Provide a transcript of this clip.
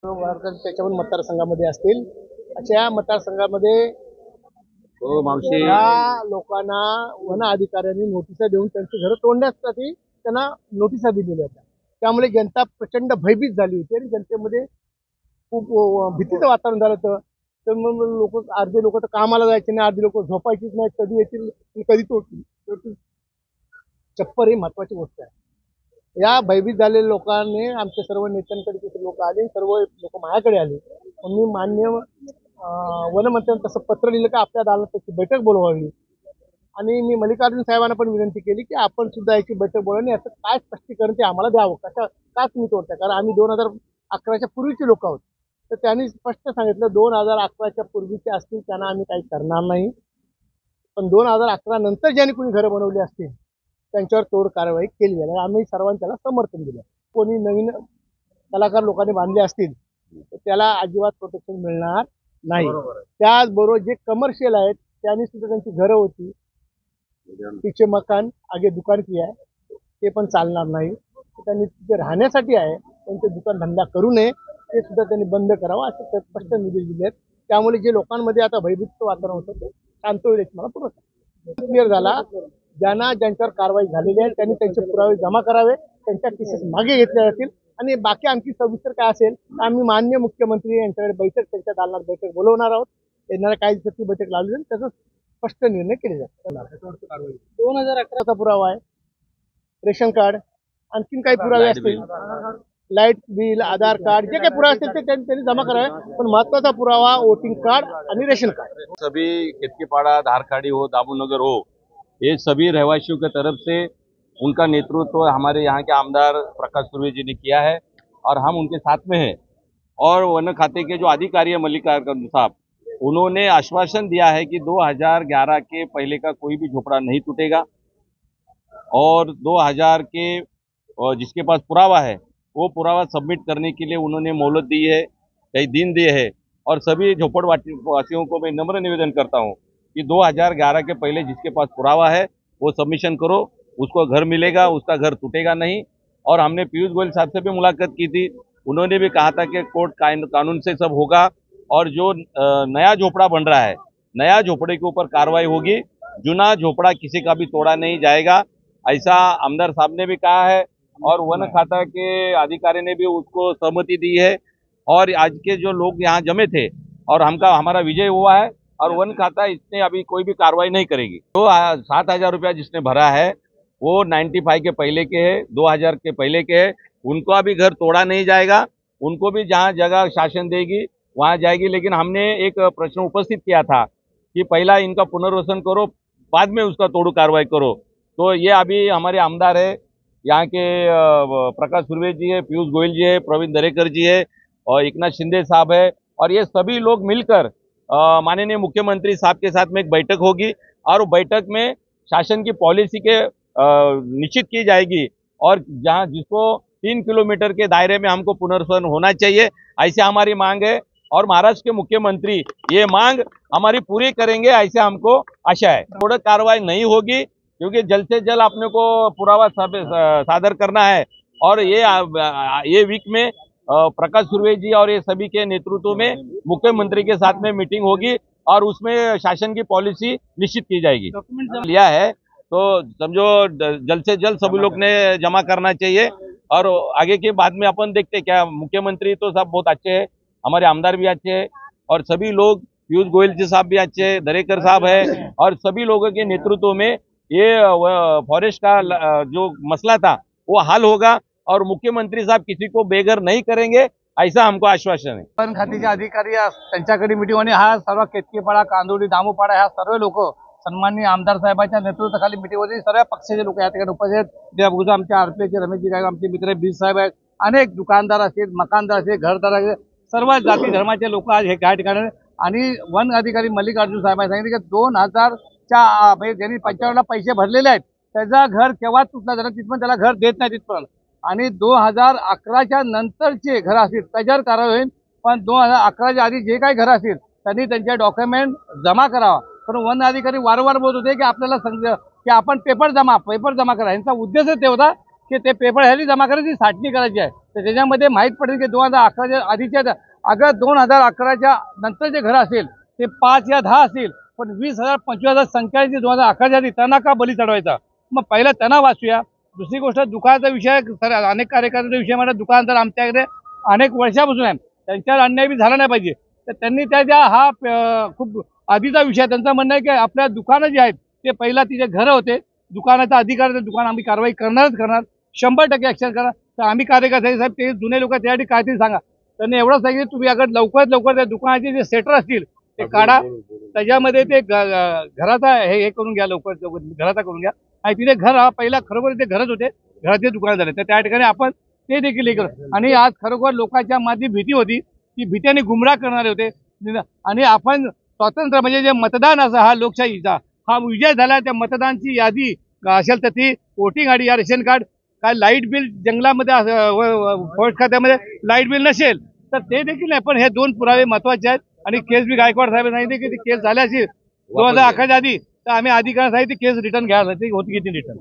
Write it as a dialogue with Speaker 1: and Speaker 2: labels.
Speaker 1: त्याच्यावर मतदारसंघामध्ये असतील अशा मतदारसंघामध्ये
Speaker 2: हो मावशी,
Speaker 1: या लोकांना वन अधिकाऱ्यांनी नोटिसा देऊन त्यांची घरं तोडण्यासाठी त्यांना नोटिसा दिलेल्या होत्या. त्यामुळे जनता प्रचंड भयभीत झाली होती आणि जनतेमध्ये खूप भीतीचं वातावरण झालं होतं. तर मग अर्धे लोक तर कामाला जायचे नाही, अर्धे लोक झोपायचीच नाही, कधी येतील कधी तोडतील. चप्पर ही महत्वाची गोष्ट आहे. या भयभीत झालेल्या लोकांनी आमच्या सर्व नेत्यांकडे लोक आले, सर्व लोक माझ्याकडे आले. मी मान्य वनमंत्र्यांना तसं पत्र लिहिलं की आपल्या दालनात त्याची बैठक बोलवावी आणि मी मल्लिकार्जुन साहेबांना पण विनंती केली की आपण सुद्धा याची बैठक बोलावी, याचं काय स्पष्टीकरण ते आम्हाला द्यावं, का तुम्ही तोडताय. कारण आम्ही 2011च्या पूर्वीचे लोक आहोत. तर त्यांनी स्पष्ट सांगितलं 2011च्या पूर्वीचे असतील त्यांना आम्ही काही करणार नाही, पण 2011 नंतर ज्यांनी कोणी घरं बनवली असतील त्यांच्यावर तोड कारवाई केली जाईल. आम्ही सर्वांनी त्याला समर्थन दिलं. कोणी नवीन कलाकार लोकांनी बांधले असतील तर त्याला अजिबात प्रोटेक्शन मिळणार नाही. त्याचबरोबर जे कमर्शियल आहेत त्यांनी सुद्धा त्यांची घरं होती, तिचे मकान आगे दुकान की आहे, ते पण चालणार नाही. त्यांनी तिथे राहण्यासाठी आहे त्यांचे दुकान धंदा करू नये, ते सुद्धा त्यांनी बंद करावं असे स्पष्ट निर्देश दिले आहेत. त्यामुळे जे लोकांमध्ये आता भयभीत वातावरण होतं ते शांत होईल मला पूर्ण क्लिअर झाला. ज्यांच्यावर कारवाई झालेली आहे त्यांनी त्यांचे पुरावे जमा करावे, त्यांच्या केसेस मागे घेतल्या जातील आणि बाकी आणखी सविस्तर काय असेल आम्ही माननीय मुख्यमंत्री यांच्याकडे बैठक, त्यांच्या दालनात बैठक बोलवणार आहोत. येणाऱ्या काही दिवसात बैठक लावली जाईल, त्याचा स्पष्ट निर्णय केले जातील. 2011चा पुरावा आहे, रेशन कार्ड, आणखीन काही पुरावे असतील, लाईट बिल, आधार कार्ड, जे काही पुरावे असतील ते त्यांनी जमा करावे. पण महत्वाचा पुरावा वोटिंग कार्ड आणि रेशन कार्ड.
Speaker 2: सभी केतकीपाड़ा, धारखाड़ी हो, दामोनगर हो, ये सभी रहवासियों की तरफ से उनका नेतृत्व हमारे यहाँ के आमदार प्रकाश सुर्वे जी ने किया है और हम उनके साथ में हैं। और वन खाते के जो अधिकारी है मल्लिकार्जुन साहब, उन्होंने आश्वासन दिया है कि 2011 के पहले का कोई भी झोपड़ा नहीं टूटेगा और 2000 के जिसके पास पुरावा है वो पुरावा सबमिट करने के लिए उन्होंने मोहलत दी है, कई दिन दिए है। और सभी झोपड़वासियों को मैं नम्र निवेदन करता हूँ कि 2011 के पहले जिसके पास पुरावा है वो सबमिशन करो, उसको घर मिलेगा, उसका घर टूटेगा नहीं। और हमने पीयूष गोयल साहब से भी मुलाकात की थी, उन्होंने भी कहा था कि कोर्ट कानून से सब होगा और जो नया झोपड़ा बन रहा है, नया झोपड़े के ऊपर कार्रवाई होगी, जुना झोपड़ा किसी का भी तोड़ा नहीं जाएगा, ऐसा आमदार साहब ने भी कहा है और वन खाता के अधिकारी ने भी उसको सहमति दी है। और आज के जो लोग यहाँ जमे थे और हमारा विजय हुआ है और वन खाता इसने अभी कोई भी कार्रवाई नहीं करेगी। तो 7,000 रुपया जिसने भरा है वो 95 के पहले के है, 2000 के पहले के है, उनको अभी घर तोड़ा नहीं जाएगा, उनको भी जहाँ जगह शासन देगी वहाँ जाएगी। लेकिन हमने एक प्रश्न उपस्थित किया था कि पहला इनका पुनर्वसन करो, बाद में उसका तोड़ू कार्रवाई करो। तो ये अभी हमारे आमदार है, यहाँ के प्रकाश सुर्वे जी है, पीयूष गोयल जी है, प्रवीण दरेकर जी है और एकनाथ शिंदे साहब है, और ये सभी लोग मिलकर माननीय मुख्यमंत्री साहब के साथ में एक बैठक होगी और बैठक में शासन की पॉलिसी के निश्चित की जाएगी और जहां जिसको 3 किलोमीटर के दायरे में हमको पुनर्वसन होना चाहिए, ऐसे हमारी मांग है। और महाराष्ट्र के मुख्यमंत्री ये मांग हमारी पूरी करेंगे, ऐसे हमको आशा है। थोड़ा कार्रवाई नहीं होगी क्योंकि जल्द से जल्द अपने को पुरावा सादर करना है और ये वीक में प्रकाश सुर्वे जी और ये सभी के नेतृत्व में मुख्यमंत्री के साथ में मीटिंग होगी और उसमें शासन की पॉलिसी निश्चित की जाएगी। डॉक्यूमेंट लिया है तो समझो जल्द से जल्द सभी लोग ने जमा करना चाहिए और आगे के बाद में अपन देखते हैं। क्या मुख्यमंत्री तो सब बहुत अच्छे हैं, हमारे आमदार भी अच्छे हैं और सभी लोग, पीयूष गोयल जी साहब भी अच्छे हैं, दरेकर साहब है और सभी लोगों के नेतृत्व में ये फॉरेस्ट का जो मसला था वो हल होगा और मुख्यमंत्री साहब किसी को बेघर नहीं करेंगे, ऐसा हमको आश्वासन है।
Speaker 1: वन खात्याचे अधिकारी त्यांच्याकडे मीटिंग आणि हा सर्व केतकीपाडा, कांदोडी, दामोपाडा ह्या सर्व लोक सन्माननीय आमदार साहेबांच्या नेतृत्वाखाली मीटिंग होती. सर्व पक्षाचे लोक या ठिकाणी उपस्थित आहेत. आमच्या आरपीचे रमेशजी गायक, आमचे मित्र बीज साहेब आहेत, अनेक दुकानदार असतील, मकानदार असतील, घरदार असतील, सर्व जाती धर्माचे लोक आज हे या ठिकाणी. आणि वन अधिकारी मल्लिकार्जुन साहेबांनी सांगितले की 2000च्या म्हणजे ज्यांनी 55ला पैसे भरलेले आहेत त्याचा घर केव्हा तुटला जाणार, तिथपर्यंत त्याला घर देत नाही तिथपर्यंत. आणि 2011च्या नंतरचे घर असतील त्याच्यावर कारवाई होईल, पण 2011च्या आधी जे काही घर असतील त्यांनी त्यांचे डॉक्युमेंट जमा करावा. पण वन अधिकारी वारंवार बोलत होते की आपल्याला की आपण पेपर जमा करा. यांचा उद्देश ते होता
Speaker 3: की ते पेपर ह्याची जमा करायची छाटणी करायची आहे. तर त्याच्यामध्ये माहीत पडेल की 2011च्या आधीच्या अगर 2011च्या नंतर जे घर असेल ते 5 या 10 असतील, पण 20,000 25,000 संख्या जी 2011च्या आधी त्यांना का बली चढवायचा. मग पहिला त्यांना वाचूया. दुसरी गोष्ट दुकानाचा विषय सर अनेक कार्यकर्त्यांचा विषय म्हणा, दुकान तर आमच्याकडे अनेक वर्षापासून आहे, त्यांच्यावर अन्याय बी झाला नाही पाहिजे. तर त्यांनी हा खूप आधीचा विषय त्यांचं म्हणणं आहे की आपल्या दुकानं जे आहेत ते पहिला तिचे घरं होते, दुकानाचा अधिकार दुकान आम्ही कारवाई करणारच करणार, 100% ऍक्शन करणार. तर आम्ही कार्यकर्ते साहेब ते जुने लोक त्यासाठी काहीतरी सांगा. त्यांनी एवढंच सांगितलं तुम्ही अगर लवकरात लवकर त्या दुकानाचे जे सेटर असतील ते काढा, त्याच्यामध्ये ते घराचा हे करून घ्या, लवकर घराचा करून घ्या. आणि तिथे घर हा पहिला खरोखर ते घरच होते, घराचे दुकान झाले. तर त्या ठिकाणी आपण ते देखील हे करू. आणि आज खरोखर लोकांच्या मध्ये भीती होती, ती भीतीने गुमराह करणारे होते. आणि आपण स्वातंत्र्य म्हणजे जे मतदान असं हा लोकशाहीचा हा विजय झाला. त्या मतदानची यादी असेल तर ती वोटिंग आयडी या रेशन कार्ड, काय लाईट बिल जंगलामध्ये फॉरेस्ट खात्यामध्ये लाईट बिल नसेल तर ते देखील नाही. पण हे 2 पुरावे महत्वाचे आहेत. आणि केस बी गायकवाड साहेब सांगितले की ती केस झाल्याची 2011च्या आधी तर आम्ही अधिकाऱ्यांसाठी ती केस रिटर्न घ्यायला होती की रिटर्न